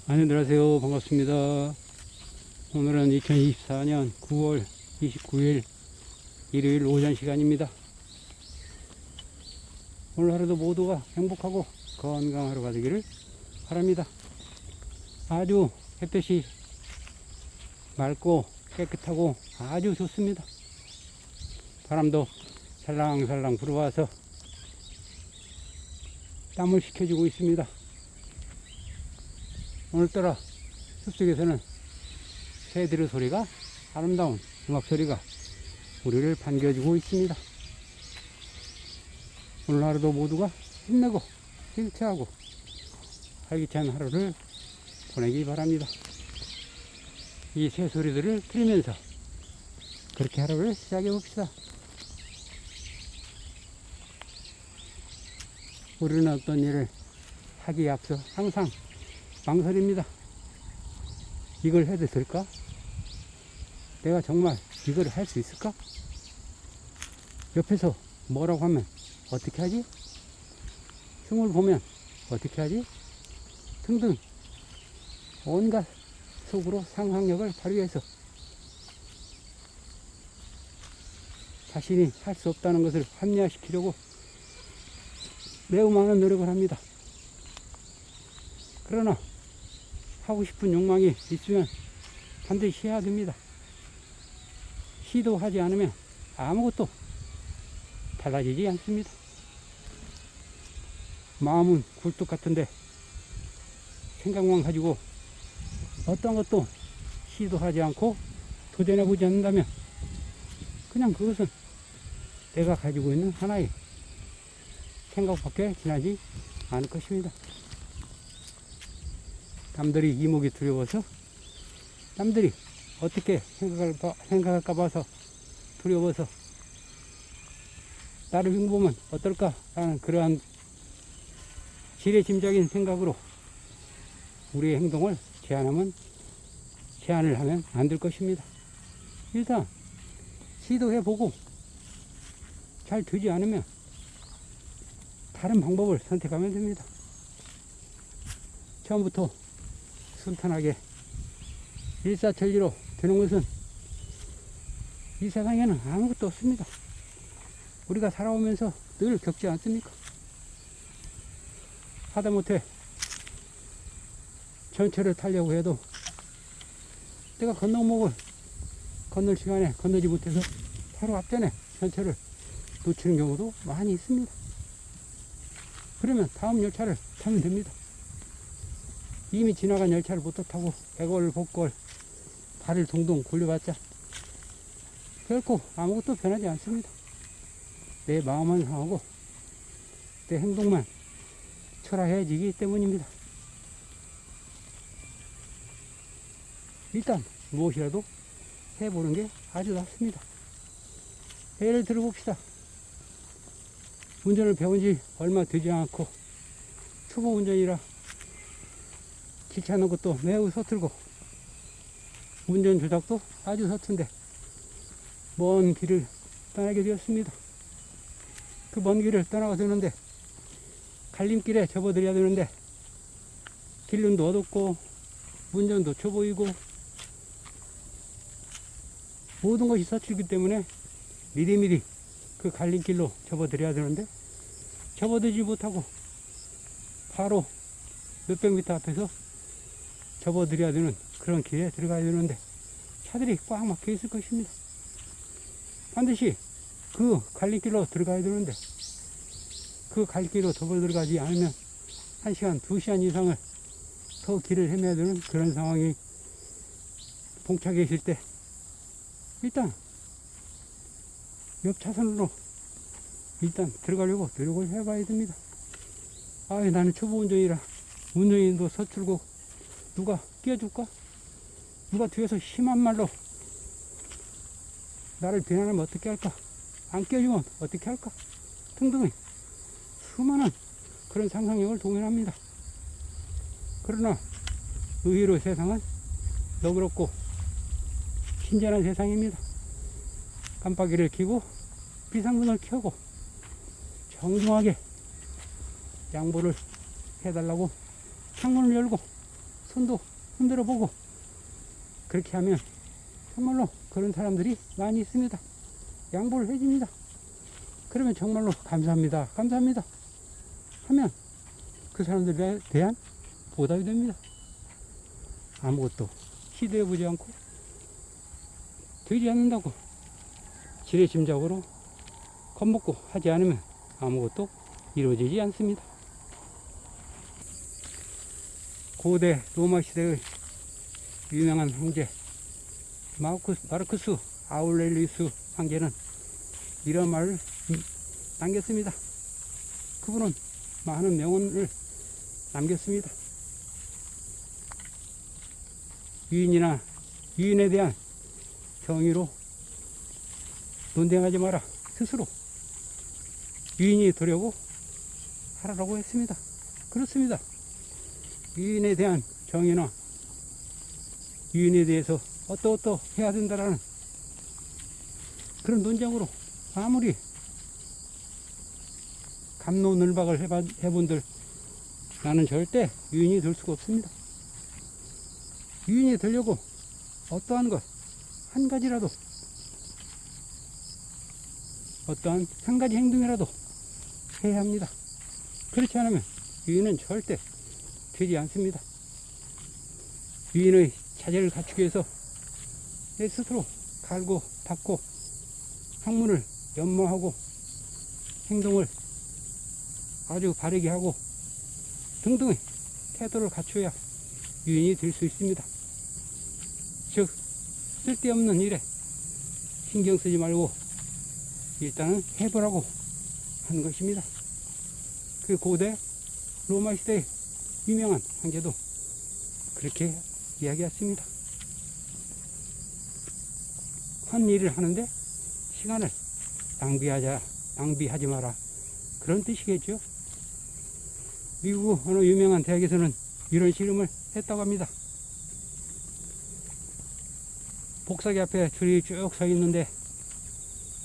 안녕하세요. 반갑습니다. 오늘은 2024년 9월 29일 일요일 오전 시간입니다. 오늘 하루도 모두가 행복하고 건강한 하루가 되기를 바랍니다. 아주 햇볕이 맑고 깨끗하고 아주 좋습니다. 바람도 살랑살랑 불어와서 땀을 식혀주고 있습니다. 오늘따라 숲속에서는 새들의 소리가, 아름다운 음악 소리가 우리를 반겨주고 있습니다. 오늘 하루도 모두가 힘내고 힘차고 활기찬 하루를 보내기 바랍니다. 이 새 소리들을 들으면서 그렇게 하루를 시작해 봅시다. 우리는 어떤 일을 하기에 앞서 항상 망설입니다. 이걸 해도 될까? 내가 정말 이걸 할 수 있을까? 옆에서 뭐라고 하면 어떻게 하지? 흉을 보면 어떻게 하지? 등등 온갖 속으로 상상력을 발휘해서 자신이 할 수 없다는 것을 합리화시키려고 매우 많은 노력을 합니다. 그러나 하고 싶은 욕망이 있으면 반드시 해야 됩니다. 시도하지 않으면 아무것도 달라지지 않습니다. 마음은 굴뚝 같은데 생각만 가지고 어떤 것도 시도하지 않고 도전해보지 않는다면 그냥 그것은 내가 가지고 있는 하나의 생각밖에 지나지 않을 것입니다. 남들이 이목이 두려워서, 남들이 어떻게 생각할까 봐서 두려워서 나를 흉보면 어떨까 라는 그러한 지레짐작인 생각으로 우리의 행동을 제한을 하면 안 될 것입니다. 일단 시도해보고 잘 되지 않으면 다른 방법을 선택하면 됩니다. 처음부터 순탄하게 일사천리로 되는 것은 이 세상에는 아무것도 없습니다. 우리가 살아오면서 늘 겪지 않습니까? 하다못해 전철을 타려고 해도 내가 건널 시간에 건너지 못해서 바로 앞전에 전철을 놓치는 경우도 많이 있습니다. 그러면 다음 열차를 타면 됩니다. 이미 지나간 열차를 못 타고 애걸복걸 발을 동동 굴려봤자 결코 아무것도 변하지 않습니다. 내 마음만 상하고 내 행동만 초라해지기 때문입니다. 일단 무엇이라도 해보는 게 아주 낫습니다. 예를 들어봅시다. 운전을 배운 지 얼마 되지 않고 초보 운전이라 귀찮은 것도 매우 서툴고 운전 조작도 아주 서툰데 먼 길을 떠나게 되었습니다. 그 먼 길을 떠나가 되는데 갈림길에 접어들여야 되는데 길눈도 어둡고 운전도 초보이고 모든 것이 서툴기 때문에 미리미리 그 갈림길로 접어들여야 되는데 접어들지 못하고 바로 몇백 미터 앞에서 접어들여야 되는 그런 길에 들어가야 되는데 차들이 꽉 막혀 있을 것입니다. 반드시 그 갈림길로 들어가야 되는데 그 갈림길로 접어들어가지 않으면 1시간, 2시간 이상을 더 길을 헤매야 되는 그런 상황이 봉착해 있을 때 일단 옆 차선으로 일단 들어가려고 노력을 해봐야 됩니다. 나는 초보 운전이라 운전인도 서툴고 누가 끼워줄까? 누가 뒤에서 심한 말로 나를 비난하면 어떻게 할까? 안 끼워주면 어떻게 할까? 등등의 수많은 그런 상상력을 동원합니다. 그러나 의외로 세상은 너그럽고 친절한 세상입니다. 깜빡이를 켜고 비상문을 켜고 정중하게 양보를 해달라고 창문을 열고 손도 흔들어 보고 그렇게 하면 정말로 그런 사람들이 많이 있습니다. 양보를 해줍니다. 그러면 정말로 감사합니다. 감사합니다. 하면 그 사람들에 대한 보답이 됩니다. 아무것도 시도해 보지 않고 되지 않는다고 지레짐작으로 겁먹고 하지 않으면 아무것도 이루어지지 않습니다. 고대 로마 시대의 유명한 황제 마르쿠스 아울렐리우스 황제는 이런 말을 남겼습니다. 그분은 많은 명언을 남겼습니다. 유인에 대한 정의로 논쟁하지 마라. 스스로 유인이 되려고 하라고 했습니다. 그렇습니다. 유인에 대한 정의나 유인에 대해서 어떠 해야 된다라는 그런 논쟁으로 아무리 갑론을박을 해본들 나는 절대 유인이 될 수가 없습니다. 유인이 되려고 어떠한 것 한 가지라도 어떠한 한 가지 행동이라도 해야 합니다. 그렇지 않으면 유인은 절대 되지 않습니다. 유인의 자질을 갖추기 위해서 내 스스로 갈고 닦고 학문을 연마하고 행동을 아주 바르게 하고 등등의 태도를 갖춰야 유인이 될 수 있습니다. 즉 쓸데없는 일에 신경 쓰지 말고 일단은 해보라고 하는 것입니다. 그 고대 로마 시대의 유명한 황제도 그렇게 이야기했습니다. 한 일을 하는데 시간을 낭비하지 마라. 그런 뜻이겠죠. 미국 어느 유명한 대학에서는 이런 실험을 했다고 합니다. 복사기 앞에 줄이 쭉 서 있는데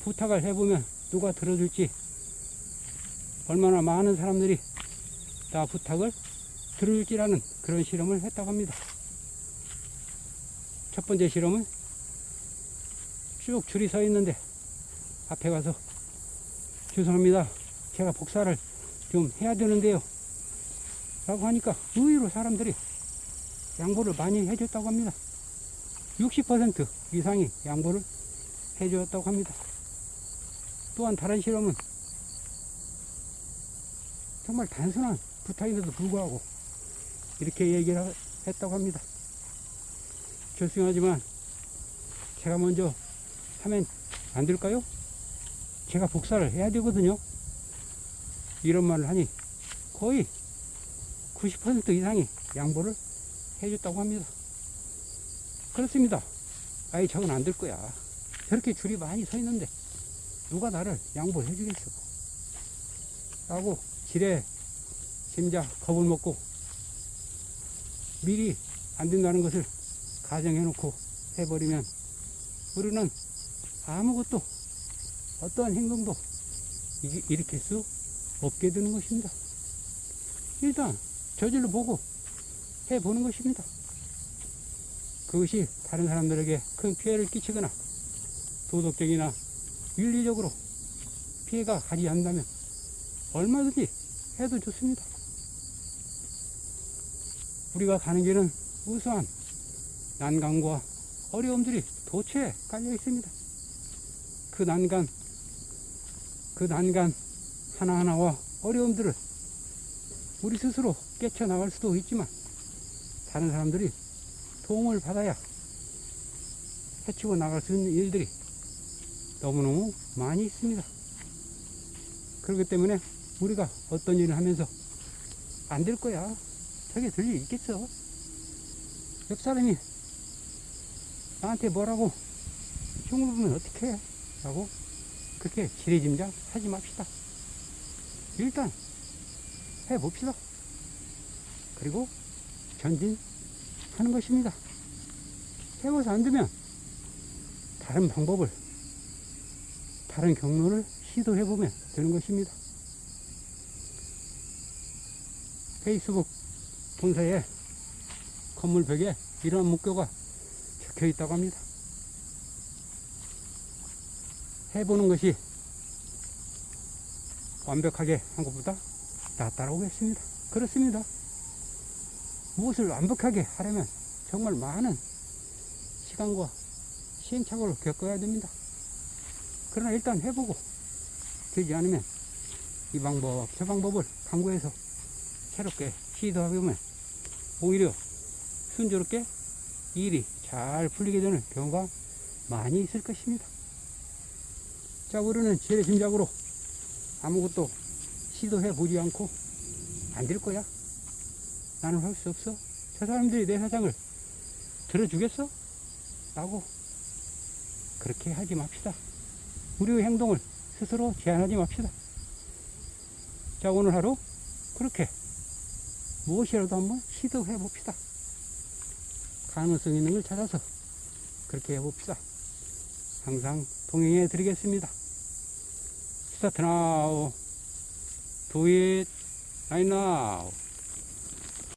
부탁을 해보면 누가 들어줄지 얼마나 많은 사람들이 다 부탁을 들어줄지라는 그런 실험을 했다고 합니다. 첫 번째 실험은 쭉 줄이 서 있는데 앞에 가서 죄송합니다. 제가 복사를 좀 해야 되는데요. 라고 하니까 의외로 사람들이 양보를 많이 해줬다고 합니다. 60% 이상이 양보를 해주었다고 합니다. 또한 다른 실험은 정말 단순한 부탁인데도 불구하고 이렇게 얘기를 했다고 합니다. 죄송하지만 제가 먼저 하면 안 될까요? 제가 복사를 해야 되거든요. 이런 말을 하니 거의 90% 이상이 양보를 해줬다고 합니다. 그렇습니다. 아이 저건 안 될 거야. 저렇게 줄이 많이 서 있는데 누가 나를 양보해 주겠어. 라고 지레 짐작 겁을 먹고 미리 안 된다는 것을 가정해 놓고 해버리면 우리는 아무것도 어떠한 행동도 일으킬 수 없게 되는 것입니다. 일단 저질러 보고 해보는 것입니다. 그것이 다른 사람들에게 큰 피해를 끼치거나 도덕적이나 윤리적으로 피해가 가지 않는다면 얼마든지 해도 좋습니다. 우리가 가는 길은 우수한 난간과 어려움들이 도처에 깔려 있습니다. 그 난간 하나하나와 어려움들을 우리 스스로 깨쳐나갈 수도 있지만 다른 사람들이 도움을 받아야 헤치고 나갈 수 있는 일들이 너무너무 많이 있습니다. 그렇기 때문에 우리가 어떤 일을 하면서 안 될 거야. 저게 될 일 있겠어. 옆 사람이 나한테 뭐라고 흉을 보면 어떻게 해? 라고 그렇게 지레짐작 하지 맙시다. 일단 해봅시다. 그리고 전진하는 것입니다. 해봐서 안 되면 다른 방법을, 다른 경로를 시도해보면 되는 것입니다. 페이스북 본사에 건물 벽에 이런 목표가 적혀 있다고 합니다. 해보는 것이 완벽하게 한 것보다 낫다라고 했습니다. 그렇습니다. 무엇을 완벽하게 하려면 정말 많은 시간과 시행착오를 겪어야 됩니다. 그러나 일단 해보고 되지 않으면 이 방법 저 방법을 강구해서 새롭게 시도해보면 오히려 순조롭게 일이 잘 풀리게 되는 경우가 많이 있을 것입니다. 자, 우리는 재래짐작으로 아무것도 시도해 보지 않고 안 될 거야, 나는 할 수 없어, 저 사람들이 내 사장을 들어주겠어? 라고 그렇게 하지 맙시다. 우리의 행동을 스스로 제한하지 맙시다. 자, 오늘 하루 그렇게 무엇이라도 한번 시도해 봅시다. 가능성 있는 걸 찾아서 그렇게 해봅시다. 항상 동행해 드리겠습니다. 스타트 나우. Do it right now.